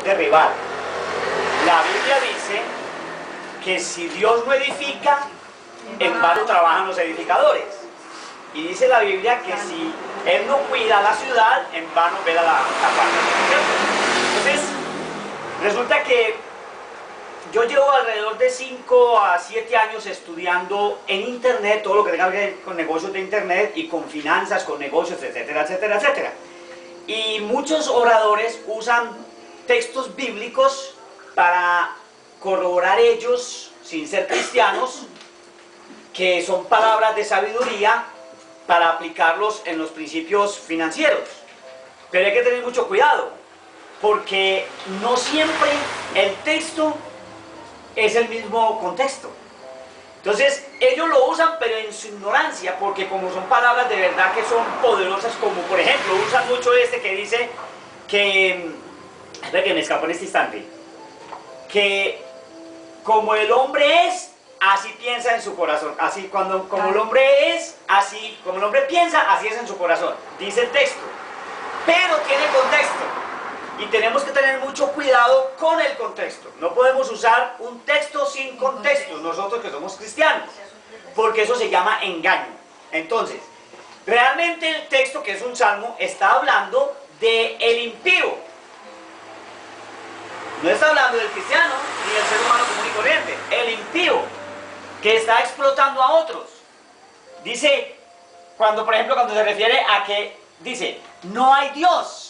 derribar. La Biblia dice que si Dios no edifica, en vano trabajan los edificadores. Y dice la Biblia que si Él no cuida la ciudad, en vano vela la guarda. Entonces, resulta que yo llevo alrededor de 5 a 7 años estudiando en internet, todo lo que tenga que ver con negocios de internet y con finanzas, con negocios, etcétera, etcétera, etcétera. Y muchos oradores usan textos bíblicos para corroborar ellos, sin ser cristianos, que son palabras de sabiduría para aplicarlos en los principios financieros. Pero hay que tener mucho cuidado, porque no siempre el texto es el mismo contexto. Entonces, ellos lo usan, pero en su ignorancia, porque como son palabras de verdad que son poderosas, como por ejemplo, usan mucho este que dice que, espera que me escapó en este instante, que como el hombre es, así piensa en su corazón. Así, como el hombre es, así, como el hombre piensa, así es en su corazón. Dice el texto, pero tiene contexto. Y tenemos que tener mucho cuidado con el contexto. No podemos usar un texto sin contexto, nosotros que somos cristianos, porque eso se llama engaño. Entonces, realmente el texto, que es un salmo, está hablando del impío. No está hablando del cristiano, ni del ser humano común y corriente. El impío, que está explotando a otros. Dice, por ejemplo, cuando se refiere a que, dice, no hay Dios.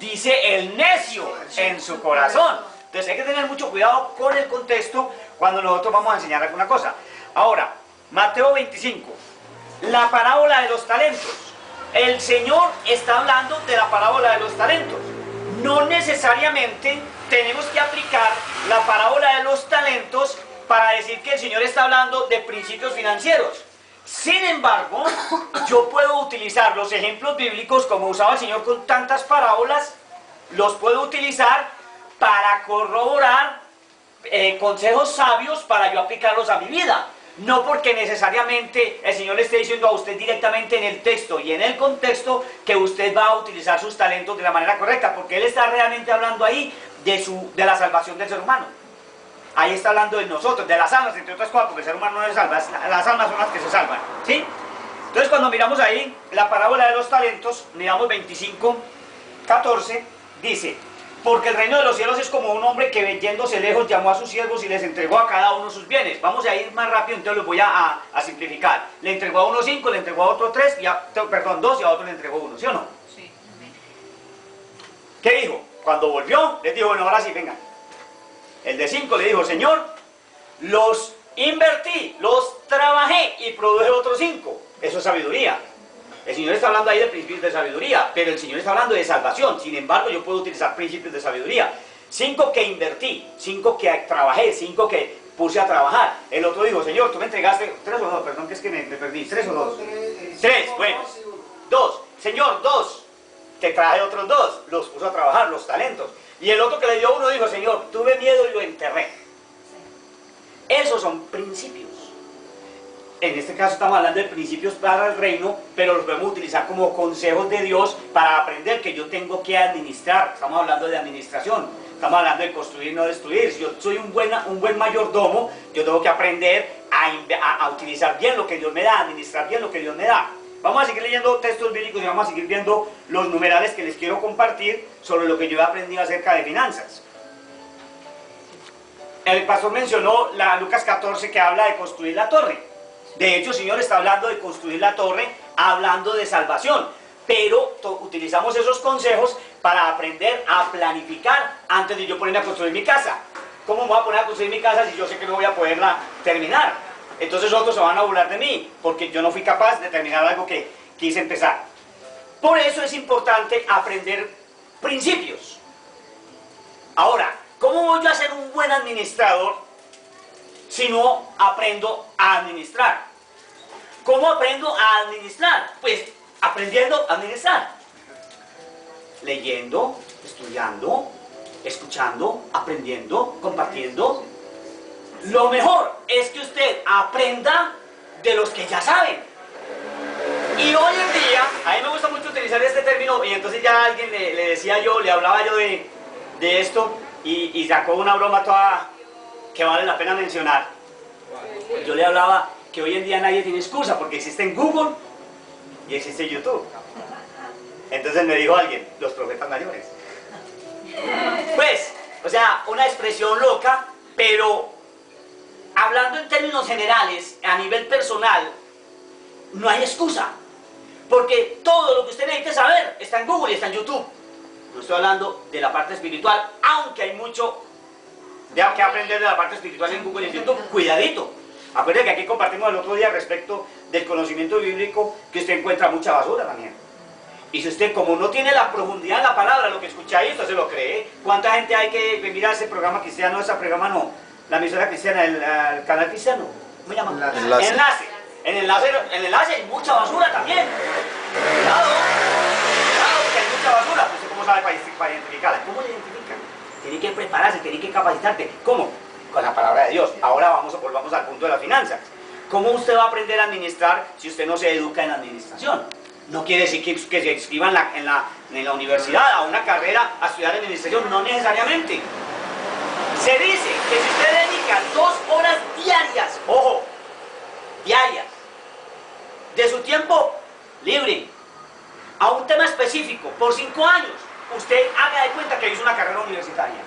Dice el necio en su corazón. Entonces hay que tener mucho cuidado con el contexto cuando nosotros vamos a enseñar alguna cosa. Ahora, Mateo 25, la parábola de los talentos. El Señor está hablando de la parábola de los talentos. No necesariamente tenemos que aplicar la parábola de los talentos para decir que el Señor está hablando de principios financieros. Sin embargo, yo puedo utilizar los ejemplos bíblicos, como usaba el Señor con tantas parábolas, los puedo utilizar para corroborar consejos sabios para yo aplicarlos a mi vida. No porque necesariamente el Señor le esté diciendo a usted directamente en el texto y en el contexto que usted va a utilizar sus talentos de la manera correcta, porque Él está realmente hablando ahí de la salvación del ser humano. Ahí está hablando de nosotros, de las almas, entre otras cosas, porque el ser humano no se salva, las almas son las que se salvan, ¿sí? Entonces, cuando miramos ahí la parábola de los talentos, miramos 25, 14, dice, porque el reino de los cielos es como un hombre que yéndose lejos llamó a sus siervos y les entregó a cada uno sus bienes. Vamos a ir más rápido, entonces los voy a simplificar. Le entregó a uno 5, le entregó a otro 3, perdón, 2 y a otro le entregó 1, ¿sí o no? Sí. ¿Qué dijo? Cuando volvió, les dijo, bueno, ahora sí, vengan. El de 5 le dijo, Señor, los invertí, los trabajé y produje otros 5. Eso es sabiduría. El Señor está hablando ahí de principios de sabiduría, pero el Señor está hablando de salvación. Sin embargo, yo puedo utilizar principios de sabiduría. 5 que invertí, 5 que trabajé, 5 que puse a trabajar. El otro dijo, Señor, tú me entregaste 3 o 2, perdón, que es que me perdí, 3 o 2. 3, bueno, 2. Señor, 2. Te traje otros 2, los puso a trabajar, los talentos. Y el otro que le dio 1 dijo, Señor, tuve miedo y lo enterré. Esos son principios. En este caso estamos hablando de principios para el reino, pero los podemos utilizar como consejos de Dios para aprender que yo tengo que administrar. Estamos hablando de administración, estamos hablando de construir, no destruir. Si yo soy un buen mayordomo, yo tengo que aprender a utilizar bien lo que Dios me da, a administrar bien lo que Dios me da. Vamos a seguir leyendo textos bíblicos y vamos a seguir viendo los numerales que les quiero compartir sobre lo que yo he aprendido acerca de finanzas. El pastor mencionó Lucas 14 que habla de construir la torre. De hecho, el Señor está hablando de construir la torre, hablando de salvación. Pero utilizamos esos consejos para aprender a planificar antes de yo ponerme a construir mi casa. ¿Cómo me voy a poner a construir mi casa si yo sé que no voy a poderla terminar? Entonces otros se van a burlar de mí, porque yo no fui capaz de terminar algo que quise empezar. Por eso es importante aprender principios. Ahora, ¿cómo voy yo a ser un buen administrador si no aprendo a administrar? ¿Cómo aprendo a administrar? Pues aprendiendo a administrar. Leyendo, estudiando, escuchando, aprendiendo, compartiendo. Lo mejor es que usted aprenda de los que ya saben. Y hoy en día, a mí me gusta mucho utilizar este término, y entonces ya alguien le decía yo, le hablaba yo de de esto y sacó una broma toda que vale la pena mencionar. Yo le hablaba que hoy en día nadie tiene excusa porque existe Google y existe YouTube. Entonces me dijo alguien, los profetas mayores. Pues, o sea, una expresión loca, pero hablando en términos generales, a nivel personal, no hay excusa. Porque todo lo que usted necesite saber está en Google y está en YouTube. No estoy hablando de la parte espiritual, aunque hay mucho que aprender de la parte espiritual en Google y en YouTube. Cuidadito. Acuérdense que aquí compartimos el otro día respecto del conocimiento bíblico, que usted encuentra mucha basura también. Y si usted, como no tiene la profundidad de la palabra, lo que escucha ahí, usted se lo cree. ¿Cuánta gente hay que mirar ese programa cristiano? Ese programa no. La emisora cristiana, el canal cristiano. ¿Cómo se llama? Enlace. En enlace hay mucha basura también. Cuidado, porque hay mucha basura. ¿Usted cómo sabe para identificarla? ¿Cómo la identifican? Tiene que prepararse, tiene que capacitarte. ¿Cómo? Con la palabra de Dios. Ahora volvamos al punto de las finanzas. ¿Cómo usted va a aprender a administrar si usted no se educa en administración? No quiere decir que se inscriba en la universidad a una carrera a estudiar administración, no necesariamente. Se dice que si usted dedica 2 horas diarias, ojo, diarias, de su tiempo libre a un tema específico por 5 años, usted haga de cuenta que hizo una carrera universitaria.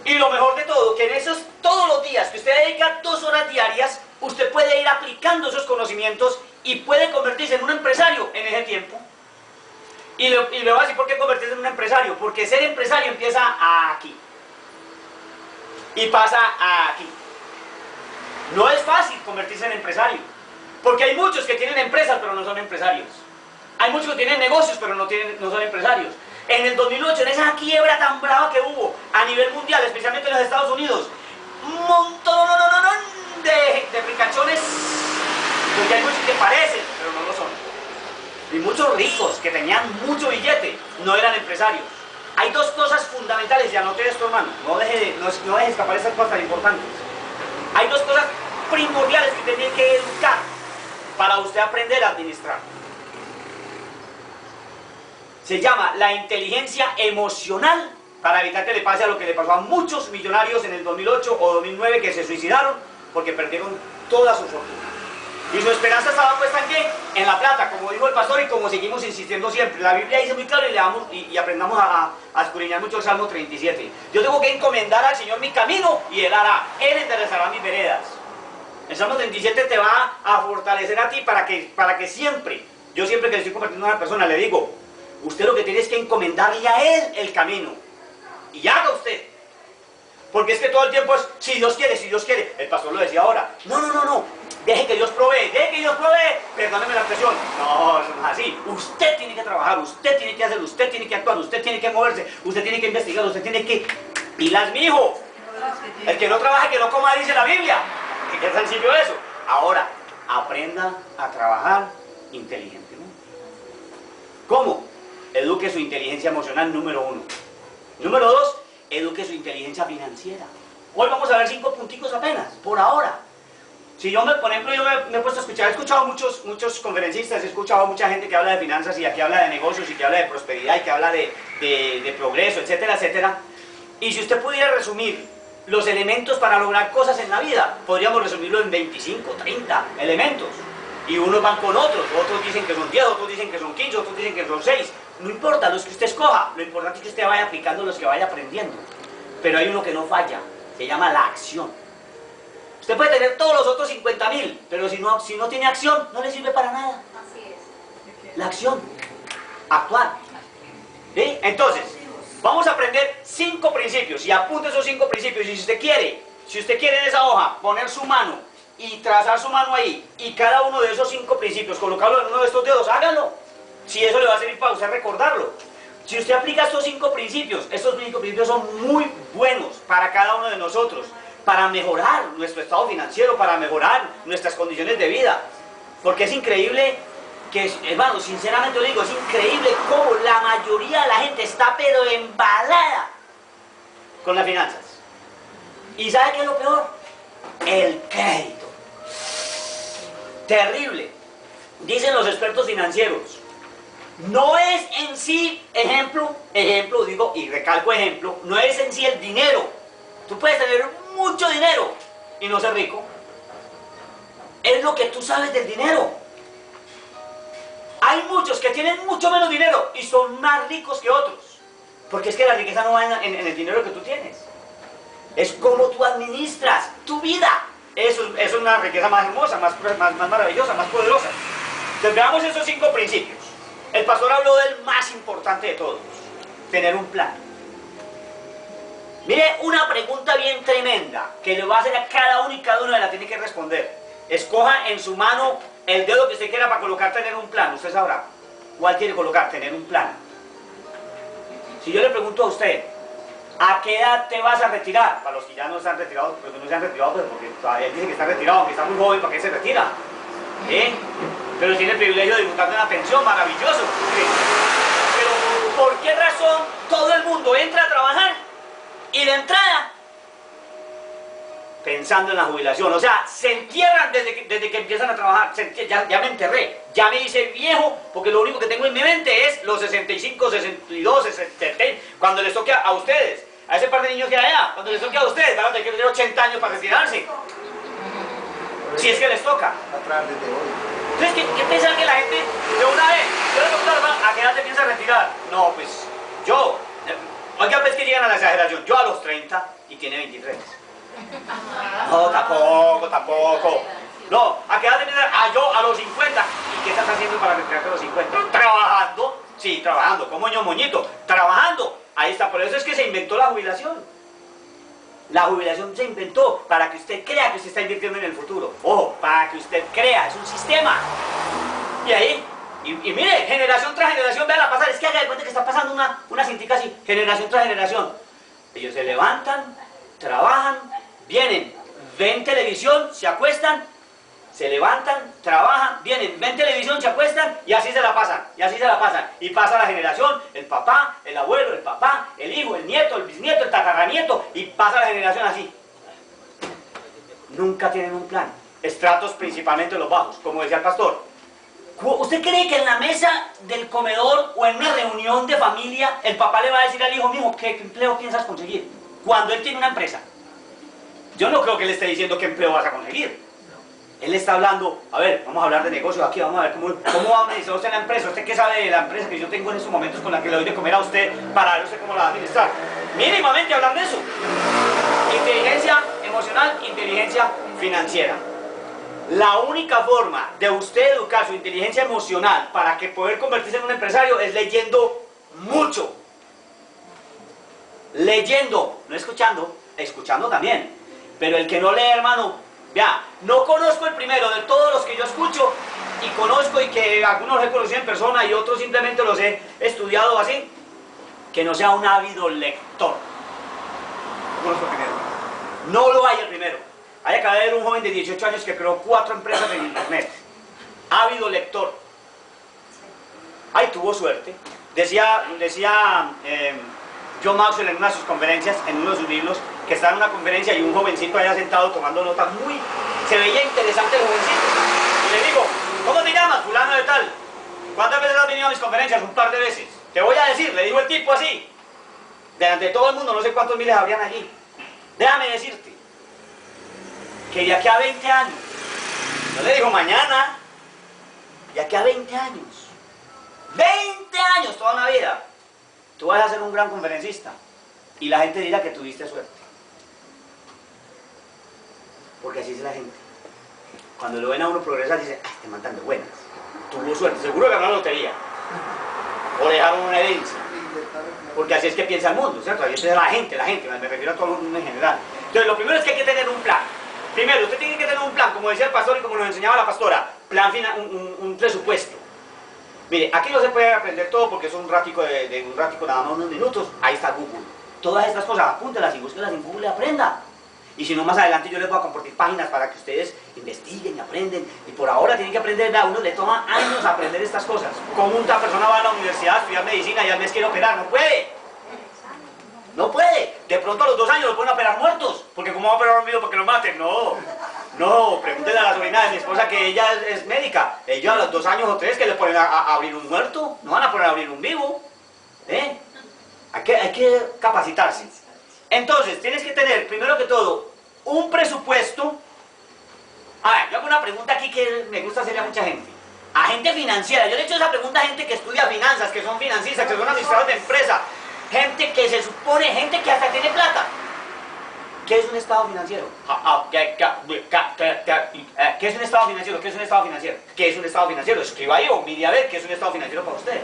Y lo mejor de todo, que en esos todos los días que usted dedica 2 horas diarias, usted puede ir aplicando esos conocimientos y puede convertirse en un empresario en ese tiempo. Y le voy a decir por qué convertirse en un empresario. Porque ser empresario empieza aquí y pasa aquí. No es fácil convertirse en empresario, porque hay muchos que tienen empresas pero no son empresarios. Hay muchos que tienen negocios pero no son empresarios. En el 2008, en esa quiebra tan brava que hubo a nivel mundial, especialmente en los Estados Unidos, un montón de ricachones, porque hay muchos que parecen, pero no lo son. Y muchos ricos que tenían mucho billete no eran empresarios. Hay 2 cosas fundamentales, y anote esto, hermano, no deje escapar esas cosas tan importantes. Hay 2 cosas primordiales que tiene que educar para usted aprender a administrar. Se llama la inteligencia emocional, para evitar que le pase a lo que le pasó a muchos millonarios en el 2008 o 2009 que se suicidaron porque perdieron toda su fortuna. Y su esperanza estaba puesta en ¿qué? En la plata, como dijo el pastor y como seguimos insistiendo siempre. La Biblia dice muy claro y aprendamos a escudriñar mucho el Salmo 37. Yo tengo que encomendar al Señor mi camino y Él hará. Él enderezará mis veredas. El Salmo 37 te va a fortalecer a ti para que siempre, yo siempre que le estoy compartiendo a una persona le digo, usted lo que tiene es que encomendarle a Él el camino. Y haga usted. Porque es que todo el tiempo es, si Dios quiere, si Dios quiere. El pastor lo decía ahora. No. Deje que Dios provee, perdóneme la expresión. No, eso no es así. Usted tiene que trabajar, usted tiene que hacer, usted tiene que actuar, usted tiene que moverse, usted tiene que investigar, usted tiene que... Pilas, mijo. El que no trabaja, que no coma, dice la Biblia. Qué sencillo eso. Ahora, aprenda a trabajar inteligentemente. ¿Cómo? Eduque su inteligencia emocional, número 1. Número 2, eduque su inteligencia financiera. Hoy vamos a ver 5 punticos apenas, por ahora. Si yo, por ejemplo, me he puesto a escuchar, he escuchado muchos conferencistas, he escuchado mucha gente que habla de finanzas y aquí habla de negocios y que habla de prosperidad y que habla de progreso, etcétera, etcétera. Y si usted pudiera resumir los elementos para lograr cosas en la vida, podríamos resumirlo en 25, 30 elementos. Y unos van con otros dicen que son 10, otros dicen que son 15, otros dicen que son 6. No importa los que usted escoja, lo importante es que usted vaya aplicando los que vaya aprendiendo. Pero hay uno que no falla, se llama la acción. Usted puede tener todos los otros 50.000, pero si no tiene acción, no le sirve para nada. Así es. La acción, actuar. ¿Sí? Entonces, vamos a aprender 5 principios, y apunte esos 5 principios, y si usted quiere en esa hoja poner su mano, y trazar su mano ahí, y cada uno de esos 5 principios, colocarlo en uno de estos dedos, hágalo. Si eso le va a servir para usted recordarlo. Si usted aplica estos 5 principios son muy buenos para cada uno de nosotros, para mejorar nuestro estado financiero, para mejorar nuestras condiciones de vida. Porque es increíble que, hermano, sinceramente lo digo, es increíble cómo la mayoría de la gente está pero embalada con las finanzas. ¿Y sabe qué es lo peor? El crédito. Terrible. Dicen los expertos financieros No es en sí, ejemplo, digo, y recalco ejemplo, no es en sí el dinero. Tú puedes tener mucho dinero y no ser rico. Es lo que tú sabes del dinero. Hay muchos que tienen mucho menos dinero y son más ricos que otros. Porque es que la riqueza no va en el dinero que tú tienes. Es cómo tú administras tu vida. Eso es una riqueza más hermosa, más maravillosa, más poderosa. Entonces veamos esos 5 principios. El pastor habló del más importante de todos, tener un plan. Mire, una pregunta bien tremenda que le va a hacer a cada uno y cada uno la tiene que responder. Escoja en su mano el dedo que usted quiera para colocar tener un plan. Usted sabrá cuál quiere colocar, tener un plan. Si yo le pregunto a usted, ¿a qué edad te vas a retirar? Para los que ya no están retirados, porque no se han retirado, pues porque todavía dicen que está retirado, aunque está muy joven, ¿para qué se retira? Pero tiene el privilegio de disfrutar de una pensión, maravilloso. Pero ¿por qué razón todo el mundo entra a trabajar y de entrada pensando en la jubilación? O sea, se entierran desde que empiezan a trabajar. Ya me enterré, ya me hice viejo, porque lo único que tengo en mi mente es los 65, 62, 70, cuando les toque a ustedes, a ese par de niños que hay allá, cuando les toque a ustedes, van a tener que tener 80 años para retirarse. Si es que les toca. Entonces, ¿qué piensan que la gente de una vez? Yo le pregunto a qué edad te piensas retirar. No, pues yo. Oiga, pues que llegan a la exageración. Yo a los 30 y tiene 23. No, tampoco. No, ¿a qué edad te piensas? Yo a los 50. ¿Y qué estás haciendo para retirarte a los 50? Trabajando. Sí, trabajando. Como moñito. Trabajando. Ahí está. Por eso es que se inventó la jubilación. La jubilación se inventó para que usted crea que usted está invirtiendo en el futuro. Ojo, para que usted crea, es un sistema. Y ahí, y mire, generación tras generación, véala pasar, es que haga de cuenta que está pasando una cintica así, generación tras generación. Ellos se levantan, trabajan, vienen, ven televisión, se acuestan, se levantan, trabajan, vienen, ven televisión, se acuestan y así se la pasan, y pasa la generación, el papá, el abuelo, el papá, el hijo, el nieto, el bisnieto, el tataranieto, y pasa la generación así. Nunca tienen un plan. Estratos principalmente los bajos, como decía el pastor. ¿Usted cree que en la mesa del comedor o en una reunión de familia el papá le va a decir al hijo, mijo, ¿qué empleo piensas conseguir? Cuando él tiene una empresa. Yo no creo que le esté diciendo qué empleo vas a conseguir. Él está hablando, a ver, vamos a hablar de negocios aquí, vamos a ver cómo va a administrar usted la empresa. ¿Usted qué sabe de la empresa que yo tengo en estos momentos con la que le doy de comer a usted para ver usted cómo la va a administrar? Mínimamente hablar de eso. Inteligencia emocional, inteligencia financiera. La única forma de usted educar su inteligencia emocional para que poder convertirse en un empresario es leyendo mucho. Leyendo, no escuchando, escuchando también. Pero el que no lee, hermano, vea, no conozco el primero de todos los que yo escucho y conozco y que algunos los he conocido en persona y otros simplemente los he estudiado así, que no sea un ávido lector. No conozco el primero. No lo hay el primero. Hay acaba de ver un joven de 18 años que creó 4 empresas en internet. Ávido lector. Ay, tuvo suerte. Decía John Maxwell en una de sus conferencias, en uno de sus libros, que estaba en una conferencia y un jovencito allá sentado tomando notas se veía interesante el jovencito. Y le digo, ¿cómo te llamas, fulano de tal? ¿Cuántas veces has venido a mis conferencias? Un par de veces. Te voy a decir, le dijo el tipo así, delante de todo el mundo, no sé cuántos miles habrían allí. Déjame decirte, que de aquí a 20 años, no le dijo mañana, de aquí a 20 años, 20 años, toda una vida, tú vas a ser un gran conferencista y la gente dirá que tuviste suerte. Porque así es la gente. Cuando lo ven a uno progresar, dice, ¡ay, este man tan de buenas! Tuvo suerte, seguro que ganó la lotería. O dejaron una herencia. Porque así es que piensa el mundo, ¿cierto? Así es la gente, me refiero a todo el mundo en general. Entonces, lo primero es que hay que tener un plan. Primero, usted tiene que tener un plan, como decía el pastor y como nos enseñaba la pastora, un presupuesto. Mire, aquí no se puede aprender todo porque es un ratico nada más unos minutos. Ahí está Google. Todas estas cosas, apúntelas y búsquelas en Google y aprenda. Y si no, más adelante yo les voy a compartir páginas para que ustedes investiguen y aprenden. Y por ahora tienen que aprender, a uno le toma años aprender estas cosas. Como una persona va a la universidad a estudiar medicina y al mes quiere operar, no puede. No puede. De pronto a los 2 años los pueden operar muertos. Porque como va a operar un video para que lo maten, no. No, pregúntele a la sobrina de mi esposa que ella es médica. Ellos a los 2 años o 3 que le ponen a abrir un muerto, no van a poner a abrir un vivo. Hay que capacitarse. Entonces, tienes que tener, primero que todo, un presupuesto. A ver, yo hago una pregunta aquí que me gusta hacerle a mucha gente. A gente financiera. Yo le he hecho esa pregunta a gente que estudia finanzas, que son financistas, que son administradores de empresa. Gente que se supone, gente que hasta tiene plata. ¿Qué es un estado financiero? ¿Qué es un estado financiero? ¿Qué es un estado financiero? ¿Qué es un estado financiero? Escriba ahí o mire a ver qué es un estado financiero para usted.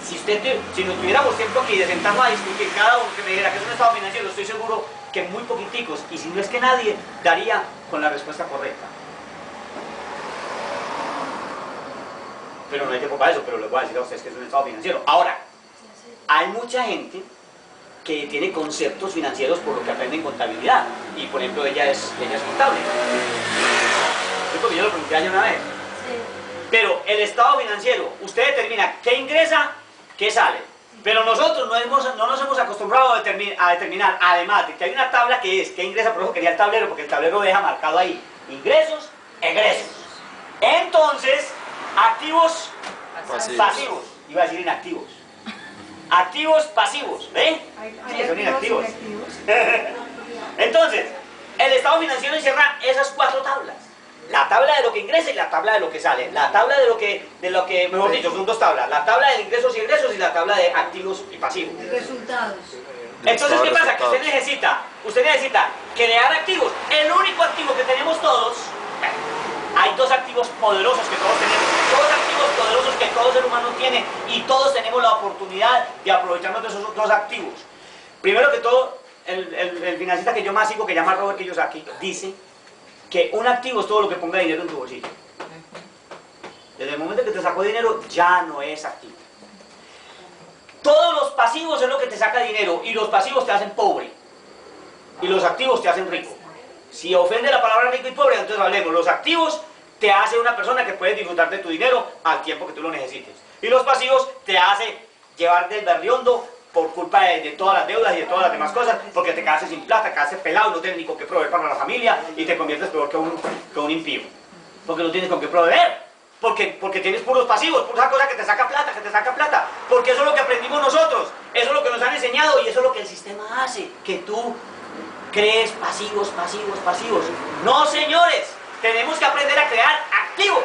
Si no tuviéramos tiempo aquí de sentarnos a discutir cada uno que me dijera que es un estado financiero, estoy seguro que muy poquiticos, y si no es que nadie, daría con la respuesta correcta. Pero no hay tiempo para eso, pero les voy a decir a ustedes que es un estado financiero. Ahora, hay mucha gente que tiene conceptos financieros por lo que aprende en contabilidad. Y por ejemplo, ella es contable. Porque yo lo pregunté ayer una vez. Pero el estado financiero, usted determina qué ingresa, qué sale. Pero nosotros no nos hemos acostumbrado a determinar, además de que hay una tabla que es, qué ingresa, por eso quería el tablero, porque el tablero deja marcado ahí, ingresos, egresos. Entonces, activos pasivos. Iba a decir inactivos. Activos pasivos, ¿ven? Sí, son inactivos. Entonces, el estado financiero encierra esas 4 tablas. La tabla de lo que ingresa y la tabla de lo que sale. La tabla de lo que mejor dicho, son 2 tablas. La tabla de ingresos y egresos y la tabla de activos y pasivos. Resultados. Entonces, ¿qué pasa? Que usted necesita crear activos. El único activo que tenemos todos, hay 2 activos poderosos que todos tenemos. 2 activos poderosos que todo ser humano tiene y todos tenemos la oportunidad de aprovecharnos de esos 2 activos. Primero que todo, el financista que yo más sigo, que llama Robert Kiyosaki, dice que un activo es todo lo que ponga dinero en tu bolsillo. Desde el momento que te sacó dinero, ya no es activo. Todos los pasivos es lo que te saca dinero y los pasivos te hacen pobre y los activos te hacen rico. Si ofende la palabra rico y pobre, entonces hablemos. Los activos te hace una persona que puede disfrutar de tu dinero al tiempo que tú lo necesites. Y los pasivos te hace llevar del berriondo por culpa de todas las deudas y de todas las demás cosas, porque te quedaste sin plata, quedaste pelado, no tienes ni con qué proveer para la familia y te conviertes peor que un impío. Porque no tienes con qué proveer. Porque tienes puros pasivos, pura cosa que te saca plata, porque eso es lo que aprendimos nosotros, eso es lo que nos han enseñado y eso es lo que el sistema hace, que tú crees pasivos. No, señores, tenemos que aprender a crear activos.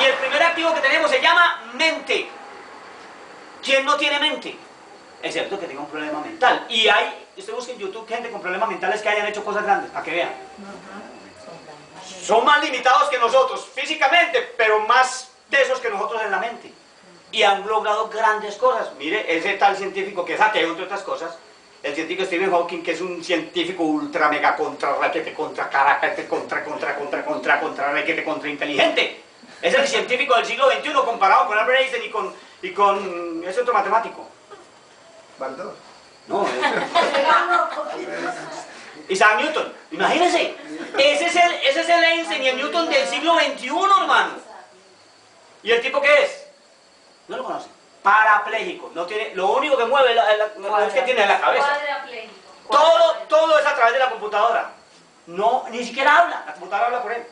Y el primer activo que tenemos se llama mente. ¿Quién no tiene mente? Excepto que tenga un problema mental. Y usted busca en YouTube gente con problemas mentales que hayan hecho cosas grandes, para que vean. Son más limitados que nosotros físicamente, pero más tesos que nosotros en la mente. Y han logrado grandes cosas. Mire, ese tal científico que es ateo, entre otras cosas, el científico Stephen Hawking, que es un científico ultra mega contra requete contra caracete contra requete contra inteligente. Es el científico del siglo XXI comparado con Albert Einstein y con ese otro matemático. Baldor. No, Isaac Newton. Imagínense, ese es el Einstein y el Newton del siglo XXI, hermano. ¿Y el tipo qué es? No lo conocen. Parapléjico. No tiene, lo único que mueve es que tiene la cabeza. Todo es a través de la computadora. No, ni siquiera habla. La computadora habla por él.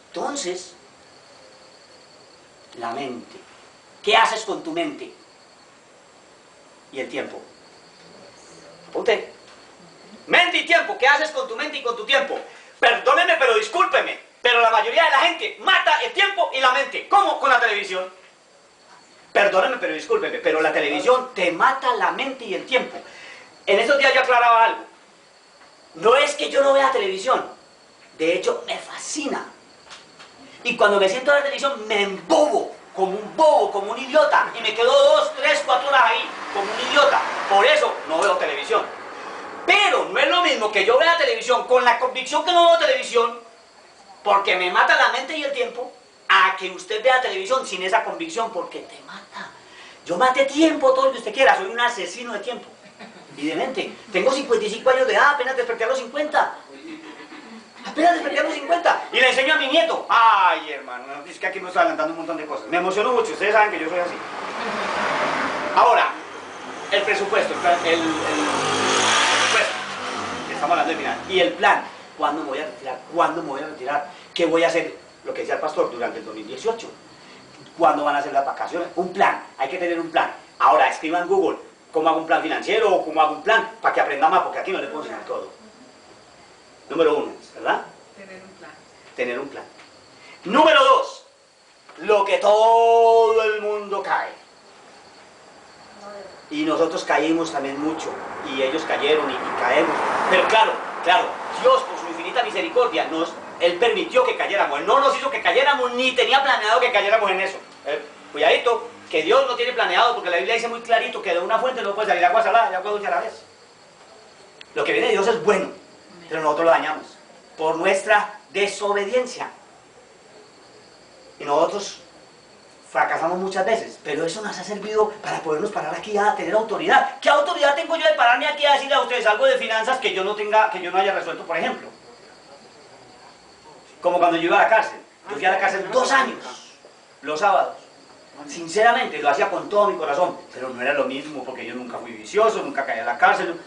Entonces, la mente. ¿Qué haces con tu mente? Y el tiempo. Apunte. Mente y tiempo. ¿Qué haces con tu mente y con tu tiempo? Perdóneme, pero discúlpeme, pero la mayoría de la gente mata el tiempo y la mente. ¿Cómo? Con la televisión. Perdóneme, pero discúlpeme, pero la televisión te mata la mente y el tiempo. En estos días yo aclaraba algo. No es que yo no vea televisión. De hecho, me fascina. Y cuando me siento a la televisión, me embobo, como un bobo, como un idiota. Y me quedo 2, 3, 4 horas ahí, como un idiota. Por eso no veo televisión. Pero no es lo mismo que yo vea televisión con la convicción que no veo televisión, porque me mata la mente y el tiempo, a que usted vea televisión sin esa convicción, porque te mata. Yo maté tiempo, todo lo que usted quiera, soy un asesino de tiempo y de mente. Tengo 55 años de edad, apenas desperté a los 50. Apenas desperté a los 50. Y le enseño a mi nieto. Ay, hermano, es que aquí me estoy adelantando un montón de cosas. Me emociono mucho, ustedes saben que yo soy así. Ahora, el presupuesto, el presupuesto. Estamos hablando del final. Y el plan. ¿Cuándo me voy a retirar? ¿Cuándo me voy a retirar? ¿Qué voy a hacer? Lo que decía el pastor durante el 2018. ¿Cuándo van a ser las vacaciones? Un plan, hay que tener un plan. Ahora, escriban en Google, ¿cómo hago un plan financiero o cómo hago un plan? Para que aprenda más, porque aquí no le puedo enseñar todo. Número 1, ¿verdad? Tener un plan. Tener un plan. Número 2, lo que todo el mundo cae. Y nosotros caímos también mucho, y ellos cayeron y caemos. Pero claro, Dios por su infinita misericordia Él permitió que cayéramos. Él no nos hizo que cayéramos, ni tenía planeado que cayéramos en eso. Cuidadito, que Dios no tiene planeado, porque la Biblia dice muy clarito que de una fuente no puede salir agua salada y agua dulce a la vez. Lo que viene de Dios es bueno, pero nosotros lo dañamos por nuestra desobediencia. Y nosotros fracasamos muchas veces, pero eso nos ha servido para podernos parar aquí a tener autoridad. ¿Qué autoridad tengo yo de pararme aquí a decirle a ustedes algo de finanzas que yo no haya resuelto, por ejemplo? Como cuando yo iba a la cárcel. Yo fui a la cárcel 2 años, los sábados. Sinceramente, lo hacía con todo mi corazón, pero no era lo mismo, porque yo nunca fui vicioso, nunca caí a la cárcel.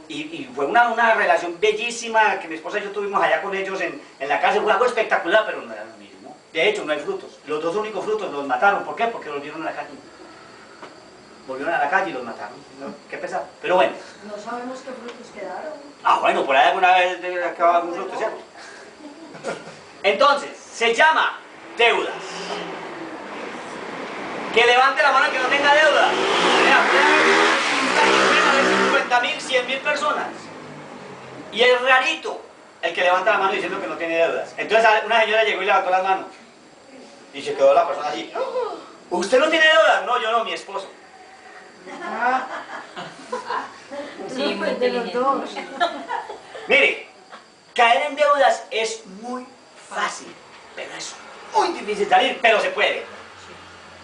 Y fue una relación bellísima que mi esposa y yo tuvimos allá con ellos en la cárcel. Fue algo espectacular, pero no era lo mismo. De hecho, no hay frutos. Los 2 únicos frutos los mataron. ¿Por qué? Porque volvieron a la calle. Volvieron a la calle y los mataron. ¿No? Qué pesado. Pero bueno. No sabemos qué frutos quedaron. Bueno, por ahí alguna vez debe acabar algún fruto, ¿cierto? Entonces, se llama deudas. Que levante la mano el que no tenga deuda. Mira, 50.000, 100.000 personas. Y es rarito el que levanta la mano diciendo que no tiene deudas. Entonces una señora llegó y levantó las manos. Y se quedó la persona así. ¿Usted no tiene deudas? No, yo no, mi esposo. Sí, muy inteligente. Mire, caer en deudas es muy fácil, pero es muy difícil salir, pero se puede.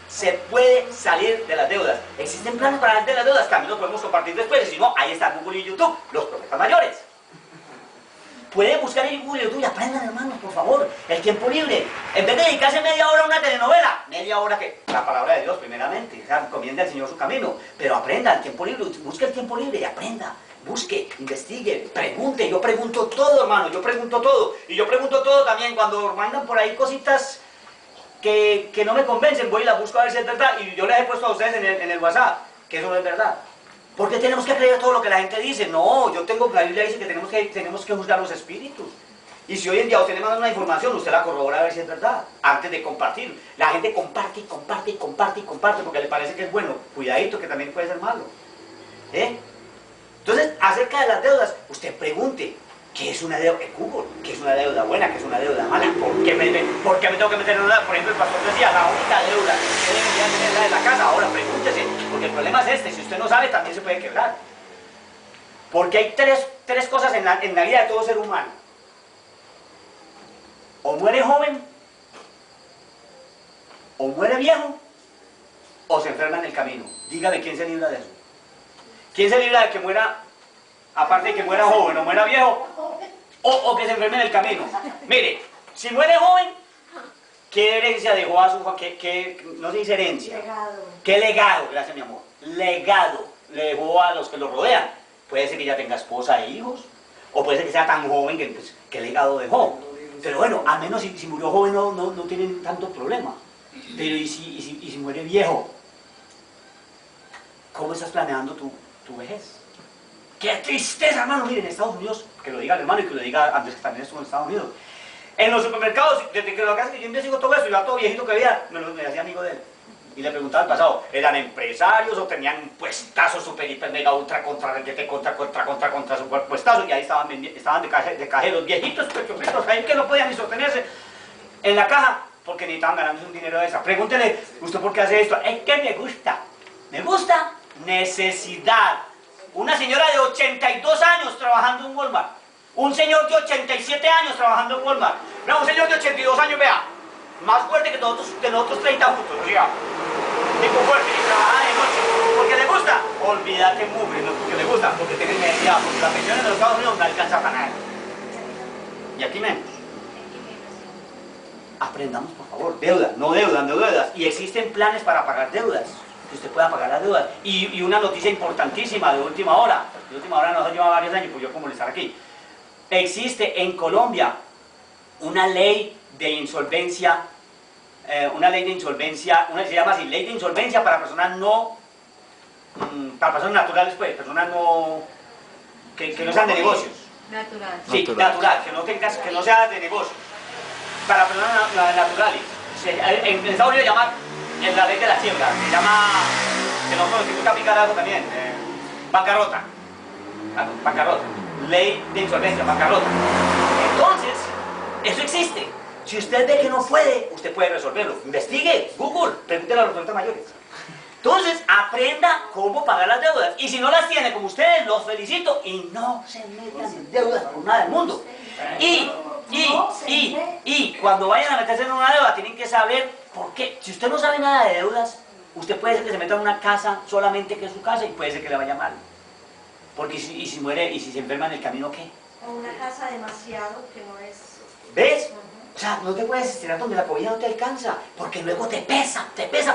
Se puede salir de las deudas. Existen planes para salir de las deudas, también los podemos compartir después. Si no, ahí está Google y YouTube, los profetas mayores. Pueden buscar en Google y YouTube y aprendan, hermanos, por favor. El tiempo libre. En vez de dedicarse media hora a una telenovela, media hora que la palabra de Dios, primeramente. O sea, comiende al Señor su camino. Pero aprenda el tiempo libre, busque el tiempo libre y aprenda. Busque, investigue, pregunte. Yo pregunto todo, hermano, yo pregunto todo. Y yo pregunto todo también cuando mandan por ahí cositas que no me convencen. Voy y las busco a ver si es verdad. Y yo les he puesto a ustedes en el WhatsApp que eso no es verdad. ¿Por qué tenemos que creer todo lo que la gente dice? No, la Biblia dice que tenemos que juzgar los espíritus. Y si hoy en día usted le manda una información, usted la corrobora a ver si es verdad, antes de compartir. La gente comparte y comparte y comparte y comparte porque le parece que es bueno. Cuidadito que también puede ser malo. Entonces, acerca de las deudas, usted pregunte, ¿qué es una deuda? En Google, ¿qué es una deuda buena? ¿Qué es una deuda mala? ¿Por qué me tengo que meter en una deuda? Por ejemplo, el pastor decía, la única deuda que debería tener la de la casa. Ahora, pregúntese, porque el problema es este, si usted no sabe, también se puede quebrar. Porque hay tres cosas en la vida de todo ser humano. O muere joven, o muere viejo, o se enferma en el camino. Dígame, ¿quién se libra de eso? ¿Quién se libra de que muera, aparte de que muera joven o muera viejo, o que se enferme en el camino? Mire, si muere joven, ¿qué herencia dejó a su no se dice herencia? Legado. ¿Qué legado? Gracias, mi amor. Legado le dejó a los que lo rodean. Puede ser que ya tenga esposa e hijos, o puede ser que sea tan joven que, pues, ¿qué legado dejó? Pero bueno, al menos si murió joven no tienen tanto problema. Pero ¿y si muere viejo? ¿Cómo estás planeando tu vejez? ¡Qué tristeza, hermano! Miren, en Estados Unidos, que lo diga el hermano y que lo diga antes que también estuvo en Estados Unidos. En los supermercados, desde que lo hagas, que yo investigo todo eso, y yo a todo viejito que veía, me hacía amigo de él. Y le preguntaba al pasado, ¿eran empresarios o tenían un puestazo super, hiper, mega, ultra, contra super puestazo? Y ahí estaban de cajeros, viejitos, pechofitos, ahí que no podían ni sostenerse en la caja, porque necesitaban ganarse un dinero de esa. Pregúntele, ¿usted por qué hace esto? Es que me gusta. ¿Me gusta? Necesidad. Una señora de 82 años trabajando en Walmart. Un señor de 87 años trabajando en Walmart. No, un señor de 82 años, vea, más fuerte que nosotros 30 juntos, o sea, tipo fuerte, y trabaja de noche. ¿Porque le gusta? Olvídate, mugre, no porque le gusta, porque tiene necesidad, porque las pensiones de los Estados Unidos no alcanzan para nada. Y aquí menos. Aprendamos, por favor, deudas, no deudas. Y existen planes para pagar deudas, que usted pueda pagar las deudas. Y una noticia importantísima de última hora. De última hora nos lleva varios años, pues yo como estar aquí. existe en Colombia una ley de insolvencia, se llama así, ley de insolvencia para personas no, para personas naturales, pues, personas no, que no sean de negocios. Natural. Sí, natural, que no sea de negocios, para personas naturales. En Estados Unidos se llama la ley de la quiebra, se llama, que nosotros tenemos que aplicar algo también, bancarrota, ley de insolvencia, bancarrota. Entonces, eso existe. Si usted ve que no puede, usted puede resolverlo. Investigue, Google, pregúntele a los adultos mayores. Entonces, aprenda cómo pagar las deudas. Y si no las tiene como ustedes, los felicito. Y no se metan en deudas por nada del mundo. Y cuando vayan a meterse en una deuda, tienen que saber por qué. Si usted no sabe nada de deudas, usted puede ser que se meta en una casa solamente que es su casa y puede ser que le vaya mal. Porque si muere y si se enferma en el camino, ¿qué? O una casa demasiado que no es... ¿Ves? O sea, no te puedes estirar donde la cobija no te alcanza, porque luego te pesa,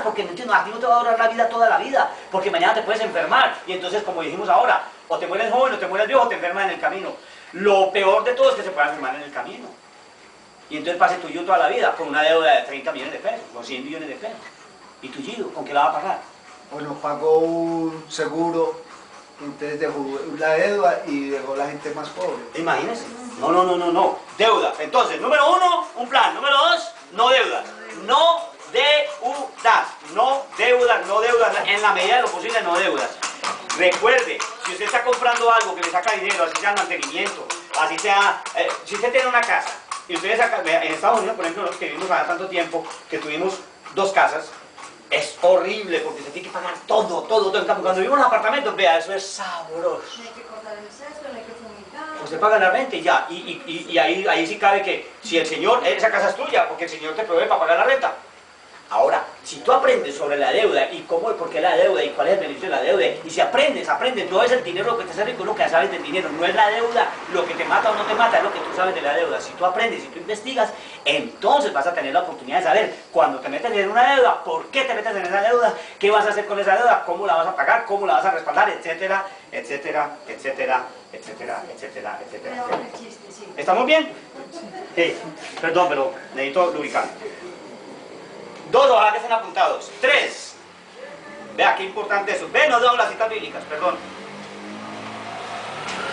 porque no entiendo, a ti no te va a durar la vida toda la vida, porque mañana te puedes enfermar, y entonces, como dijimos ahora, o te mueres joven, o te mueres viejo, o te enfermas en el camino. Lo peor de todo es que se pueda enfermar en el camino. Y entonces pase tuyo toda la vida, con una deuda de 30 millones de pesos, o 100 millones de pesos. ¿Y tullido? ¿Con qué la va a pagar? Bueno, pagó un seguro, entonces dejó la deuda y dejó la gente más pobre. Imagínense. No. Deuda. Entonces, número 1, un plan. Número 2, no deudas. No deudas. No deudas. En la medida de lo posible, no deudas. Recuerde, si usted está comprando algo que le saca dinero, así sea el mantenimiento, así sea, si usted tiene una casa, y ustedes acá, en Estados Unidos, por ejemplo, nosotros que vivimos allá tanto tiempo, que tuvimos 2 casas, es horrible porque se tiene que pagar todo. En cambio, cuando vive en un apartamento, vea, eso es sabroso. No hay que cortar el cesto, no hay que fumigar. Usted paga la renta y ya, y ahí sí cabe que si el señor, esa casa es tuya, porque el señor te provee para pagar la renta. Ahora, si tú aprendes sobre la deuda y cómo y por qué la deuda y cuál es el beneficio de la deuda, y si aprendes, no es el dinero lo que te hace rico, es lo que sabes del dinero, no es la deuda lo que te mata o no te mata, es lo que tú sabes de la deuda. Si tú aprendes, si tú investigas, entonces vas a tener la oportunidad de saber cuando te metes en una deuda, por qué te metes en esa deuda, qué vas a hacer con esa deuda, cómo la vas a pagar, cómo la vas a respaldar, etcétera. Peor el chiste, sí. ¿Estamos bien? Sí. Perdón, pero necesito lubricar. 2, ojalá que estén apuntados. 3. Vea qué importante eso. Ve, no debo las citas bíblicas, perdón.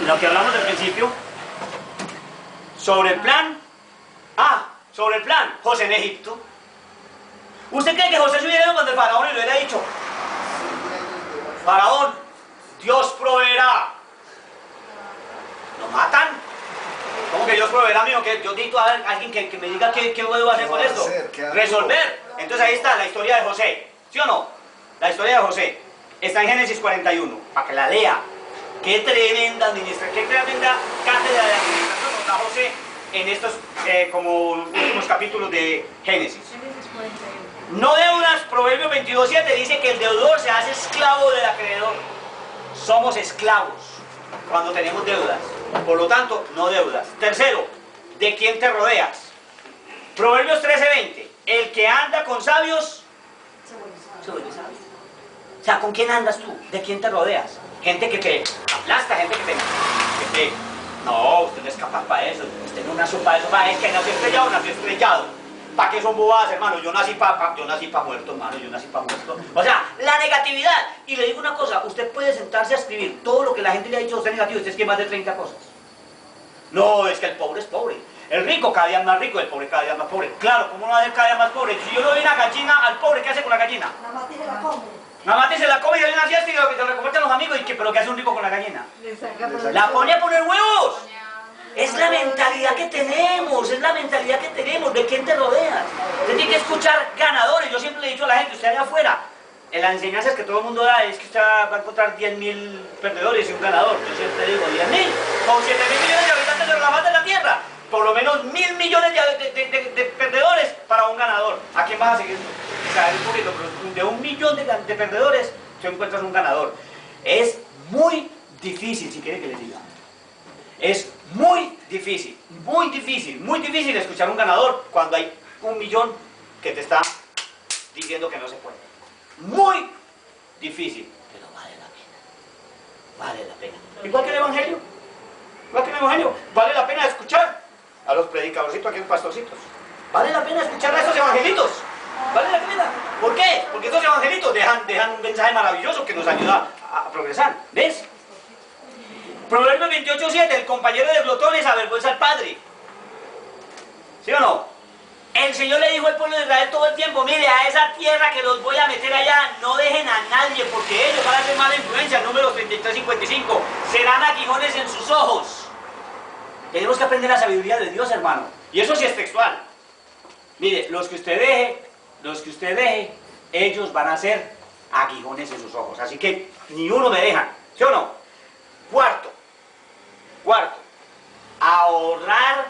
Lo que hablamos del principio. Sobre el plan. Sobre el plan. José en Egipto. ¿Usted cree que José se hubiera ido cuando el faraón y le hubiera dicho: Faraón, Dios proveerá? ¿Lo matan? ¿Cómo que Dios proveerá, mío? Que yo necesito a alguien que me diga qué debo hacer con esto. Resolver. Entonces ahí está la historia de José. ¿Sí o no? La historia de José está en Génesis 41, para que la lea. Qué tremenda administración, qué tremenda cátedra de administración nos da José en estos como últimos capítulos de Génesis. Génesis 41. No deudas, Proverbios 22:7 dice que el deudor se hace esclavo del acreedor. Somos esclavos cuando tenemos deudas. Por lo tanto, no deudas. Tercero, ¿de quién te rodeas? Proverbios 13:20. El que anda con sabios se vuelve sabio. O sea, ¿con quién andas tú? ¿De quién te rodeas? Gente que te aplasta, gente que te... No, usted no es capaz para eso. Usted no nació para eso. Es que nació estrellado. ¿Para qué son bobadas, hermano? Yo nací para muerto, hermano. Yo nací para muerto. O sea, la negatividad. Y le digo una cosa. Usted puede sentarse a escribir todo lo que la gente le ha dicho a usted negativo. Usted es que más de 30 cosas. No, es que el pobre es pobre. El rico cada día más rico, el pobre cada día más pobre. Claro, ¿cómo no va a ser cada día más pobre? Si yo le doy una gallina al pobre, ¿qué hace con la gallina? La mata y se la come. La mata y se la come y le da una fiesta y se lo comparten los amigos. ¿Pero qué hace un rico con la gallina? Le saca por La pone a poner huevos. Es la mentalidad que tenemos, ¿de quién te rodeas? Usted tiene que escuchar ganadores. Yo siempre le he dicho a la gente, usted allá afuera, en las enseñanzas que todo el mundo da es que usted va a encontrar 10.000 perdedores y un ganador. Yo siempre digo 10.000, con 7.000 millones de habitantes de la faz de la tierra, por lo menos 1.000 millones de perdedores para un ganador. ¿A quién vas a seguir? O sea, es un poquito, pero de 1 millón de perdedores, tú encuentras un ganador. Es muy difícil, si quiere que les diga. Es muy difícil escuchar un ganador cuando hay 1 millón que te está diciendo que no se puede. Muy difícil, pero vale la pena. Igual que el Evangelio. igual que el Evangelio, vale la pena escuchar a los predicadorcitos, aquí los pastorcitos. Vale la pena escuchar a estos evangelitos. Vale la pena. ¿Por qué? Porque estos evangelitos dejan un mensaje maravilloso que nos ayuda a progresar. ¿Ves? Proverbios 28:7, el compañero de glotones avergüenza al padre. ¿Sí o no? El Señor le dijo al pueblo de Israel todo el tiempo, mire, a esa tierra que los voy a meter allá, no dejen a nadie, porque ellos van a ser mala influencia. Números 33:55, serán aguijones en sus ojos. Tenemos que aprender la sabiduría de Dios, hermano. Y eso sí es textual. Mire, los que usted deje, ellos van a ser aguijones en sus ojos. Así que ni uno me dejan, ¿sí o no? Cuarto, ahorrar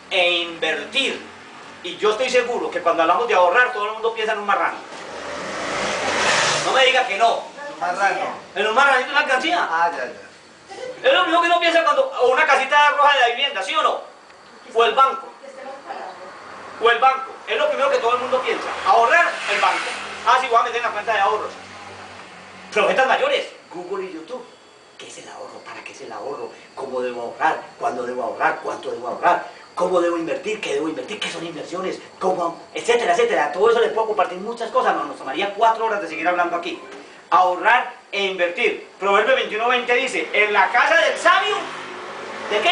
e invertir. Y yo estoy seguro que cuando hablamos de ahorrar, todo el mundo piensa en un marrano. No me diga que no. Marrano. En un marranito, una alcancía. Ah, ya. Es lo mismo que uno piensa cuando, o una casita roja de la vivienda, ¿sí o no? O el banco. O el banco. Es lo primero que todo el mundo piensa. Ahorrar, el banco. Ah, sí, voy a meter en la cuenta de ahorros. Profetas mayores, Google y YouTube. ¿Qué es el ahorro? ¿Para qué es el ahorro? ¿Cómo debo ahorrar? ¿Cuándo debo ahorrar? ¿Cuánto debo ahorrar? ¿Cómo debo invertir? ¿Qué debo invertir? ¿Qué son inversiones? ¿Cómo? Etcétera, etcétera. Todo eso le puedo compartir muchas cosas, nos tomaría 4 horas de seguir hablando aquí. Ahorrar e invertir. Proverbio 21:20 dice, en la casa del sabio, ¿de qué?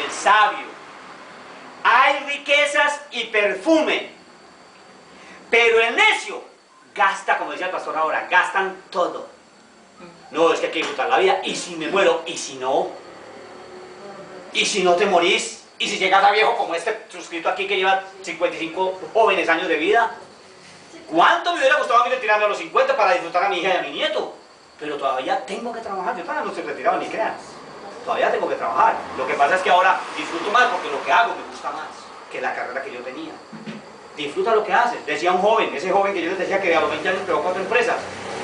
Del sabio. Hay riquezas y perfume. Pero el necio gasta, como decía el pastor ahora, gastan todo. No, es que hay que disfrutar la vida. ¿Y si me muero? ¿Y si no? ¿Y si no te morís? ¿Y si llegas a viejo como este suscrito aquí que lleva 55 jóvenes años de vida? ¿Cuánto me hubiera gustado a mí retirarme a los 50 para disfrutar a mi hija y a mi nieto? Pero todavía tengo que trabajar. Yo todavía no estoy retirado ni creas. Todavía tengo que trabajar. Lo que pasa es que ahora disfruto más porque lo que hago me gusta más que la carrera que yo tenía. Disfruta lo que haces. Decía un joven, ese joven que yo les decía que a los 20 años creó 4 empresas,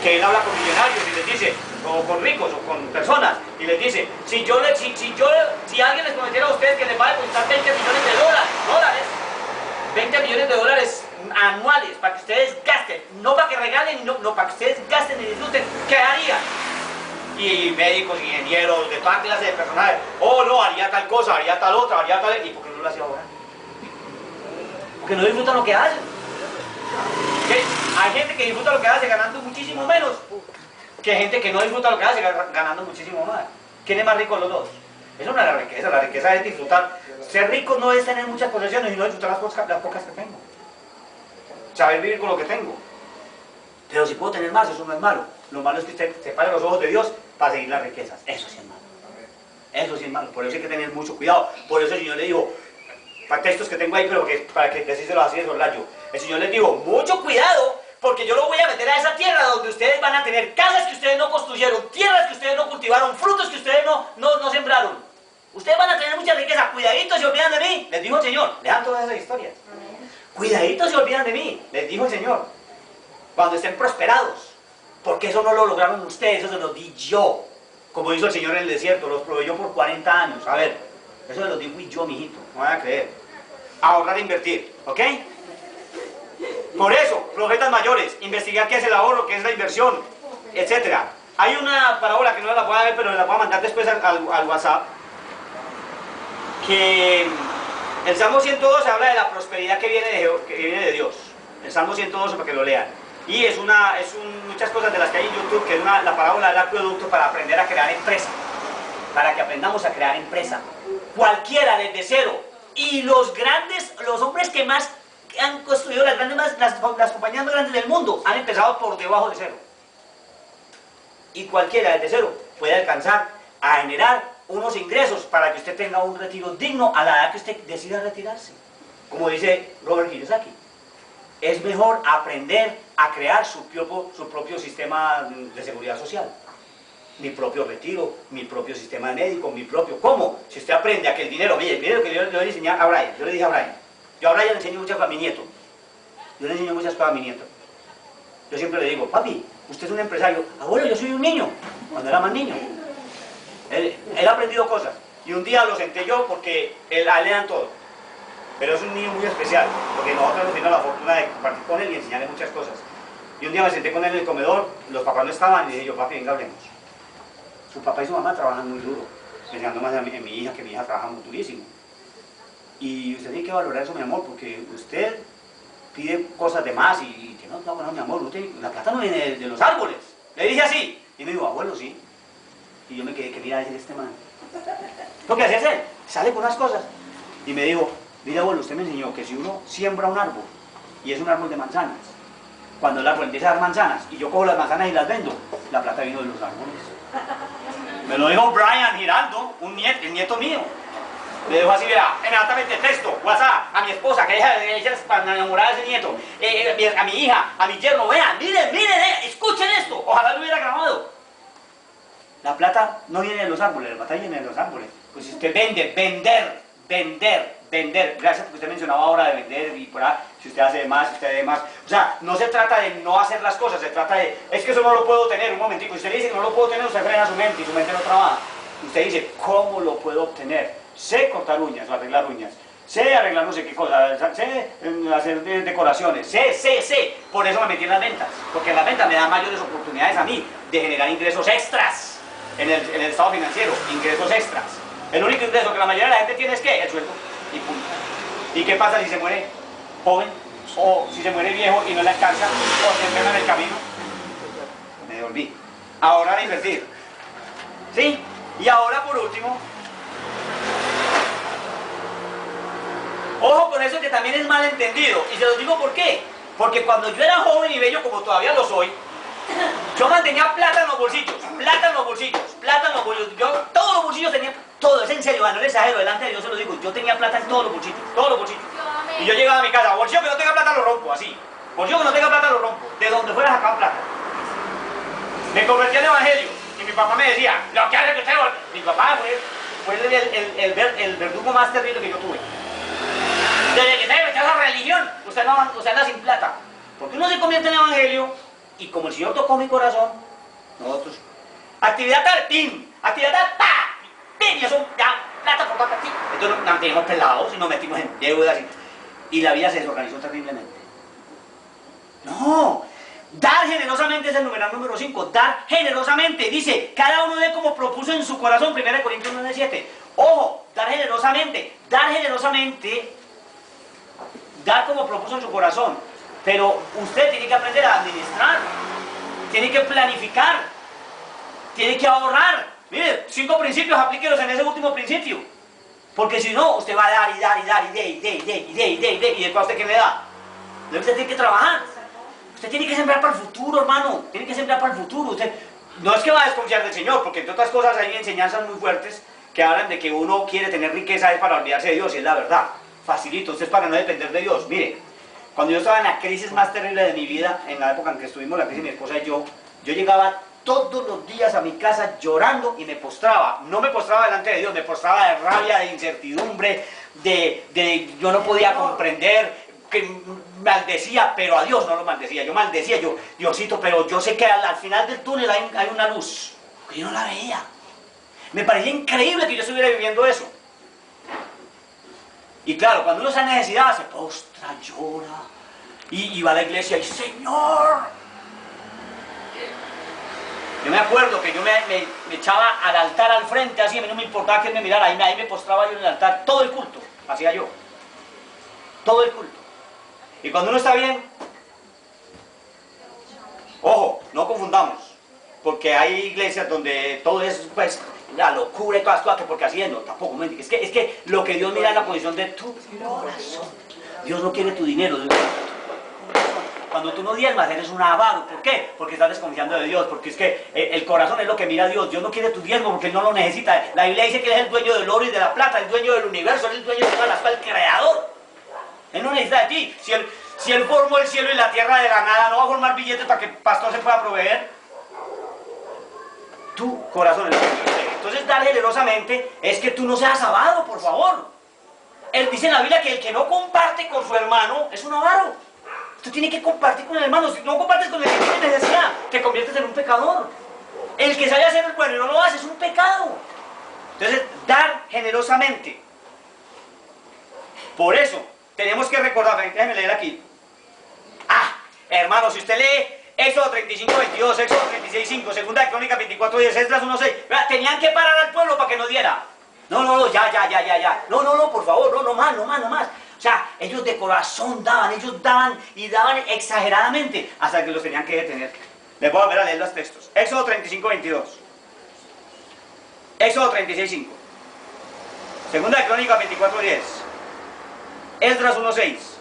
que él habla con millonarios y les dice, o con ricos, o con personas, y les dice, si alguien les prometiera a ustedes que les va a depositar 20 millones de dólares, 20 millones de dólares anuales, para que ustedes gasten, no para que regalen, no, para que ustedes gasten y disfruten, ¿qué harían? Y médicos, ingenieros, de toda clase de personajes, oh no, haría tal cosa, haría tal otra, haría tal, ¿y por qué no lo hacía ahora? Porque no disfrutan lo que hacen. ¿Sí? Hay gente que disfruta lo que hace ganando muchísimo menos que gente que no disfruta lo que hace ganando muchísimo más. ¿Quién es más rico de los dos? Eso no es la riqueza es disfrutar. Ser rico no es tener muchas posesiones, sino disfrutar las pocas que tengo. Saber vivir con lo que tengo. Pero si puedo tener más, eso no es malo. Lo malo es que usted separe los ojos de Dios para seguir las riquezas. Eso sí es malo. Eso sí es malo. Por eso hay que tener mucho cuidado. Por eso el Señor le dijo, para textos que tengo ahí, pero para que decírselo así de soslayo. El Señor les dijo, mucho cuidado, porque yo lo voy a meter a esa tierra donde ustedes van a tener casas que ustedes no construyeron, tierras que ustedes no cultivaron, frutos que ustedes no sembraron. Ustedes van a tener mucha riqueza, cuidadito se olvidan de mí, les dijo el Señor. Lean todas esas historias. Cuidadito se olvidan de mí, les dijo el Señor. Cuando estén prosperados, porque eso no lo lograron ustedes, eso se lo di yo. Como hizo el Señor en el desierto, los proveyó por 40 años. A ver, eso se lo di yo, mijito, no van a creer. Ahorrar e invertir, ¿ok? Por eso, profetas mayores, investigar qué es el ahorro, qué es la inversión, etc. Hay una parábola que no la voy a ver, pero la voy a mandar después al WhatsApp, que el Salmo 112 habla de la prosperidad que viene de Dios. El Salmo 112 para que lo lean. Y es muchas cosas de las que hay en YouTube, que es la parábola del acueducto para aprender a crear empresa. Para que aprendamos a crear empresa. Cualquiera desde cero. Y los hombres que más han construido las compañías más grandes del mundo han empezado por debajo de cero. Y cualquiera desde cero puede alcanzar a generar unos ingresos para que usted tenga un retiro digno a la edad que usted decida retirarse. Como dice Robert Kiyosaki, es mejor aprender a crear su propio sistema de seguridad social. Mi propio retiro, mi propio sistema médico, mi propio... ¿Cómo? Si usted aprende a que el dinero... Mire, el dinero que yo le voy a enseñar a Brian, yo le dije a Brian, yo a Brian le enseño muchas cosas a mi nieto. Yo le enseño muchas cosas a mi nieto. Yo siempre le digo, papi, usted es un empresario. Abuelo, yo soy un niño. Cuando era más niño. Él ha aprendido cosas. Y un día lo senté yo porque a él le dan todo. Pero es un niño muy especial, porque nosotros hemos tenido la fortuna de compartir con él y enseñarle muchas cosas. Y un día me senté con él en el comedor, los papás no estaban, y dije yo, papi, venga, hablemos. Su papá y su mamá trabajan muy duro. pensando más en mi hija, que mi hija trabaja muy durísimo. Y usted tiene que valorar eso, mi amor, porque usted pide cosas de más y que no, mi amor, la plata no viene de los árboles. Le dije así. Y me dijo, abuelo, sí. Y yo me quedé, que mira, decir este man. Porque así es él, sale con unas cosas. Y me dijo, mire abuelo, usted me enseñó que si uno siembra un árbol, y es un árbol de manzanas, cuando el árbol empieza a dar manzanas, y yo cojo las manzanas y las vendo, la plata vino de los árboles. Me lo dijo Brian Giraldo, el nieto mío. Le dejo así, vea, inmediatamente texto, WhatsApp, a mi esposa, que ella es para enamorar de ese nieto, a mi hija, a mi yerno, vean, miren, escuchen esto, ojalá lo hubiera grabado. La plata no viene de los árboles, la plata viene de los árboles. Pues si usted vende, vender, gracias porque usted mencionaba ahora de vender y por ahí, si usted hace de más, si usted de más. O sea, no se trata de no hacer las cosas, se trata de, es que eso no lo puedo tener, un momentico, usted dice que no lo puedo tener, usted frena su mente y su mente no trabaja. Usted dice, ¿cómo lo puedo obtener? Sé cortar uñas o arreglar uñas, sé arreglar no sé qué cosa, sé hacer decoraciones, sé. Por eso me metí en las ventas, porque en las ventas me dan mayores oportunidades a mí de generar ingresos extras en el estado financiero, ingresos extras. El único ingreso que la mayoría de la gente tiene es ¿qué? El sueldo y punto. ¿Y qué pasa si se muere joven? O si se muere viejo y no le alcanza, o se enferma en el camino. Me devolví. Ahora a invertir. ¿Sí? Y ahora por último, ojo con eso que también es mal entendido. Y se los digo por qué. Porque cuando yo era joven y bello, como todavía lo soy, yo mantenía plata en los bolsillos. Yo todos los bolsillos tenía, todo, es en serio, no les exagero, delante de Dios se lo digo, yo tenía plata en todos los bolsillos. Y yo llegaba a mi casa, bolsillo que no tenga plata lo rompo, así. Bolsillo que no tenga plata lo rompo, de donde fuera sacar plata. Me convertí al evangelio y mi papá me decía, lo que hace que usted... Mi papá fue el verdugo más terrible que yo tuve. Desde que se metió a la religión, usted anda sin plata. Porque uno se convierte en evangelio y como el Señor tocó mi corazón, nosotros, actividad tal, pin, actividad tal, pa, pin, y eso, ya, plata por plata, pin. Entonces nos mantenimos pelados y nos metimos en deudas y la vida se desorganizó terriblemente. No, dar generosamente es el numeral número 5, dar generosamente, dice, cada uno dé como propuso en su corazón, 1 Corintios 9:7. Ojo, dar generosamente, dar como propuso en su corazón. Pero usted tiene que aprender a administrar, tiene que planificar, tiene que ahorrar. Mire, 5 principios, aplíquelos en ese último principio. Porque si no, usted va a dar y después usted ¿qué le da? Usted tiene que trabajar. Usted tiene que sembrar para el futuro, hermano. Tiene que sembrar para el futuro. Usted no es que va a desconfiar del Señor, porque entre otras cosas hay enseñanzas muy fuertes que hablan de que uno quiere tener riqueza es para olvidarse de Dios, y es la verdad. Facilito, usted es para no depender de Dios. Mire, cuando yo estaba en la crisis más terrible de mi vida, en la época en que estuvimos la crisis mi esposa y yo llegaba todos los días a mi casa llorando y me postraba. No me postraba delante de Dios, me postraba de rabia, de incertidumbre, yo no podía comprender, que maldecía, pero a Dios no lo maldecía. Yo maldecía, Diosito, pero yo sé que al final del túnel hay una luz, que yo no la veía. Me parecía increíble que yo estuviera viviendo eso. Y claro, cuando uno está en necesidad, se postra, llora, y va a la iglesia y Señor. Yo me acuerdo que yo me echaba al altar al frente, así, a mí no me importaba que él me mirara, ahí me postraba yo en el altar, todo el culto, hacía yo. Todo el culto. Y cuando uno está bien, ojo, no confundamos, porque hay iglesias donde todo es, pues, la locura y todas las cosas, que porque así es, no, tampoco, es que lo que Dios mira es la condición de tu corazón. Dios no quiere tu dinero, Dios quiere tu corazón. Cuando tú no diezmas, eres un avaro. ¿Por qué? Porque estás desconfiando de Dios, porque es que el corazón es lo que mira a Dios. Dios no quiere tu diezmo porque Él no lo necesita. La Biblia dice que Él es el dueño del oro y de la plata, el dueño del universo, Él es el dueño de todas las cosas, el creador. Él no necesita de ti. Si él formó el cielo y la tierra de la nada, ¿no va a formar billetes para que el pastor se pueda proveer? Tu corazón es lo que quiere. Entonces, dar generosamente es que tú no seas avaro, por favor. Él dice en la Biblia que el que no comparte con su hermano es un avaro. Tú tienes que compartir con el hermano. Si no compartes con el que tiene necesidad, te conviertes en un pecador. El que sabe hacer el bueno y no lo hace es un pecado. Entonces, dar generosamente. Por eso, tenemos que recordar, déjenme leer aquí. Hermano, si usted lee Éxodo 35:22, Éxodo 36:5, Segunda de Crónicas 24:10, Esdras 1:6, tenían que parar al pueblo para que no diera quiera. No, no, no, ya. No, no, no, por favor, no, no más. O sea, ellos de corazón daban, ellos daban y daban exageradamente hasta que los tenían que detener. Les voy a volver a leer los textos. Éxodo 35, 22. Éxodo 36, 5. Segunda de Crónicas 24, 10. Esdras 1, 6.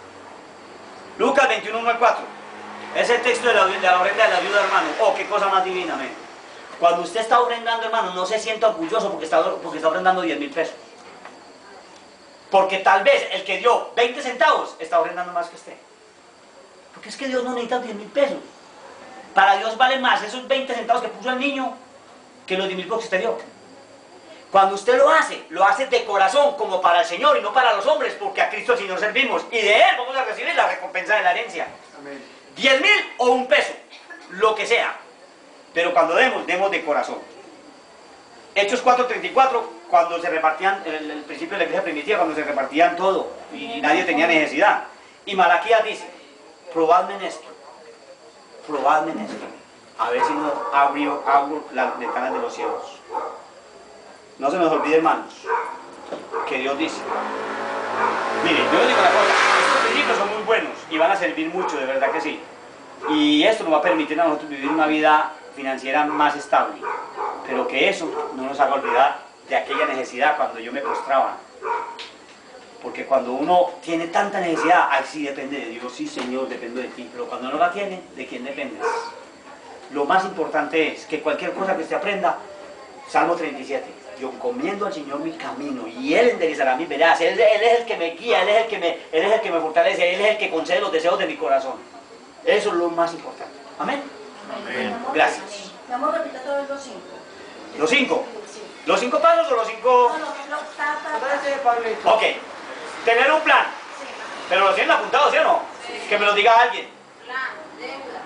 Lucas 21, 1 al 4. Es el texto de la ofrenda de la viuda, hermano. Oh, qué cosa más divina, amén. Cuando usted está ofrendando, hermano, no se sienta orgulloso porque está ofrendando 10.000 pesos. Porque tal vez el que dio 20 centavos está ofrendando más que usted. Porque es que Dios no necesita 10.000 pesos. Para Dios vale más esos 20 centavos que puso el niño que los 10.000 pesos que usted dio. Cuando usted lo hace de corazón como para el Señor y no para los hombres, porque a Cristo el Señor servimos y de Él vamos a recibir la recompensa de la herencia. Amén. 10.000 o un peso, lo que sea. Pero cuando demos de corazón. Hechos 4:34, cuando se repartían, el principio de la iglesia primitiva, cuando se repartían todo y nadie tenía necesidad. Y Malaquías dice, probadme en esto, a ver si no abro las ventanas de los cielos. No se nos olvide, hermanos, que Dios dice, mire, yo les digo una cosa, estos principios son muy buenos y van a servir mucho, de verdad que sí. Y esto nos va a permitir a nosotros vivir una vida financiera más estable, pero que eso no nos haga olvidar de aquella necesidad cuando yo me postraba. Porque cuando uno tiene tanta necesidad, ahí sí depende de Dios, sí Señor, dependo de ti, pero cuando no la tiene, ¿de quién dependes? Lo más importante es que cualquier cosa que usted aprenda, Salmo 37, yo encomiendo al Señor mi camino y Él enderezará mis veredas. Él es el que me guía, Él es el que me fortalece, Él es el que concede los deseos de mi corazón. Eso es lo más importante. Amén. Amén. Gracias. Mi amor, repita todos los 5. ¿Los 5? Sí. ¿Los 5 pasos o los 5? No, Ok. Tener un plan. Sí. Pero lo tienen apuntado, ¿sí o no? Sí. Que me lo diga alguien. Plan, deuda.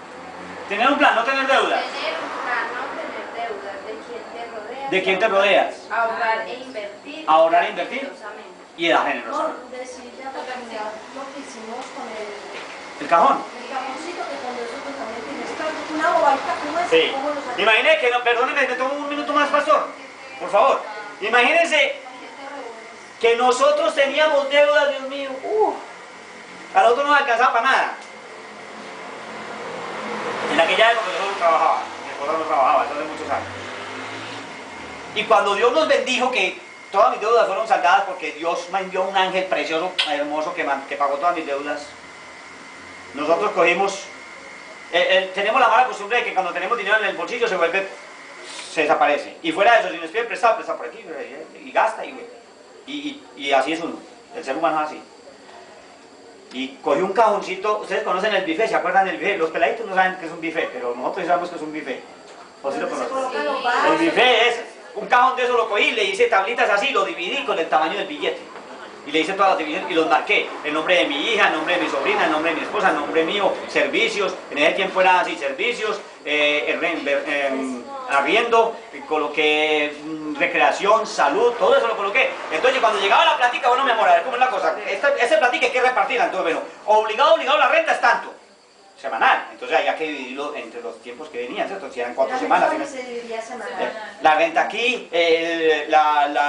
Tener un plan, no tener deudas. Tener un plan, no tener deudas. ¿De quién te rodeas? ¿De quién te rodeas? Ahorrar e invertir. Ahorrar e invertir. Generosamente. Y dar generosamente. No, decirle a la comunidad lo que hicimos con El cajón. el cajoncito, que cuando eso pues también tienes una bobadita como esa, Sí. ¿cómo lo sacas? Imagínese que, no, perdóneme, me tomo un minuto más, pastor. Por favor. Imagínense que nosotros teníamos deudas, Dios mío. A nosotros no nos alcanzaba para nada. En aquella época yo no trabajaba, mi esposa no trabajaba, eso hace muchos años. Y cuando Dios nos bendijo, que todas mis deudas fueron saldadas porque Dios me envió un ángel precioso, hermoso, que pagó todas mis deudas. Nosotros cogimos, tenemos la mala costumbre de que cuando tenemos dinero en el bolsillo se desaparece. Y fuera de eso, si nos piden prestado, presta por aquí, y gasta, y así es uno. El ser humano es así. Y cogí un cajoncito, ustedes conocen el buffet, ¿se acuerdan del buffet? Los peladitos no saben que es un buffet, pero nosotros sabemos que es un buffet. ¿O sí lo conocen? El buffet es un cajón de eso, lo cogí, le hice tablitas así, lo dividí con el tamaño del billete. Y le hice todas las divisiones y los marqué. El nombre de mi hija, el nombre de mi sobrina, el nombre de mi esposa, el nombre mío, servicios. En ese tiempo eran así, servicios, arriendo, coloqué recreación, salud, todo eso lo coloqué. Entonces cuando llegaba la platica, bueno, mi amor, a ver cómo es la cosa. Esa platica hay que repartirla. Entonces, bueno, obligado, la renta es tanto. Semanal, entonces había que dividirlo entre los tiempos que venían, ¿cierto? Si eran 4 semanas. Se dividía semanal. La renta aquí,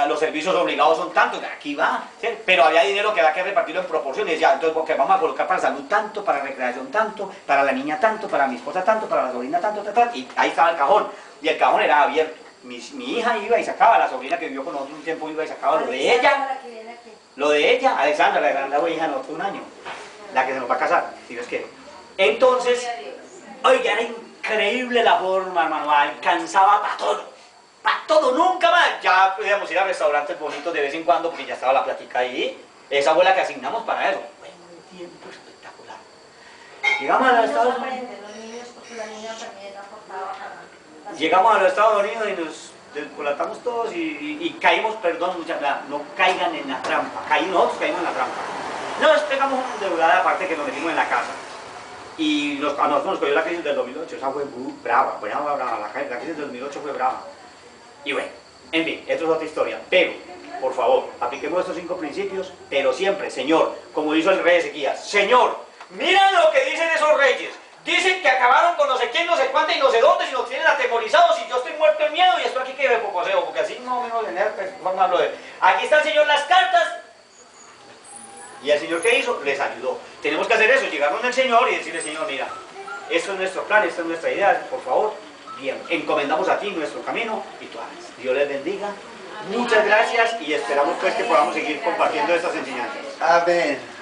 los servicios obligados son tantos, aquí va, ¿sí? Pero había dinero que había que repartirlo en proporciones, ya, entonces porque vamos a colocar para salud tanto, para recreación tanto, para la niña tanto, para mi esposa tanto, para la sobrina tanto, y ahí estaba el cajón, y el cajón era abierto. Mi hija iba y sacaba, la sobrina que vivió con nosotros un tiempo iba y sacaba lo de ella, Alexandra fue hija de nosotros un año, la que se nos va a casar, si Dios quiere. Entonces, oiga, era increíble la forma, hermano, alcanzaba para todo, nunca más. Ya podíamos ir a restaurantes bonitos de vez en cuando porque ya estaba la plática ahí. Esa fue la que asignamos para eso. Fue un tiempo espectacular. Llegamos a los Estados Unidos. Llegamos a los Estados Unidos y nos descolatamos todos y caímos, perdón, no caigan en la trampa. Nosotros caímos en la trampa. Nos pegamos una endeudada aparte que nos metimos en la casa. Y a nosotros nos cogió la crisis del 2008, esa fue muy brava, la crisis del 2008 fue brava. Y bueno, en fin, esto es otra historia, pero, por favor, apliquemos estos 5 principios, pero siempre, Señor, como dijo el rey Ezequías, Señor, mira lo que dicen esos reyes, Dicen que acabaron con no sé quién, no sé cuánto y no sé dónde, si nos tienen atemorizados, y yo estoy muerto de miedo y estoy aquí que me pocoseo, porque así no menos de forma hablo de. Aquí está el Señor las cartas. Y el Señor, ¿qué hizo? Les ayudó. Tenemos que hacer eso, llegar donde el Señor y decirle, Señor, mira, esto es nuestro plan, esta es nuestra idea, por favor, bien, encomendamos a ti nuestro camino y tú hagas. Dios les bendiga. Muchas gracias y esperamos pues que podamos seguir compartiendo estas enseñanzas. Amén.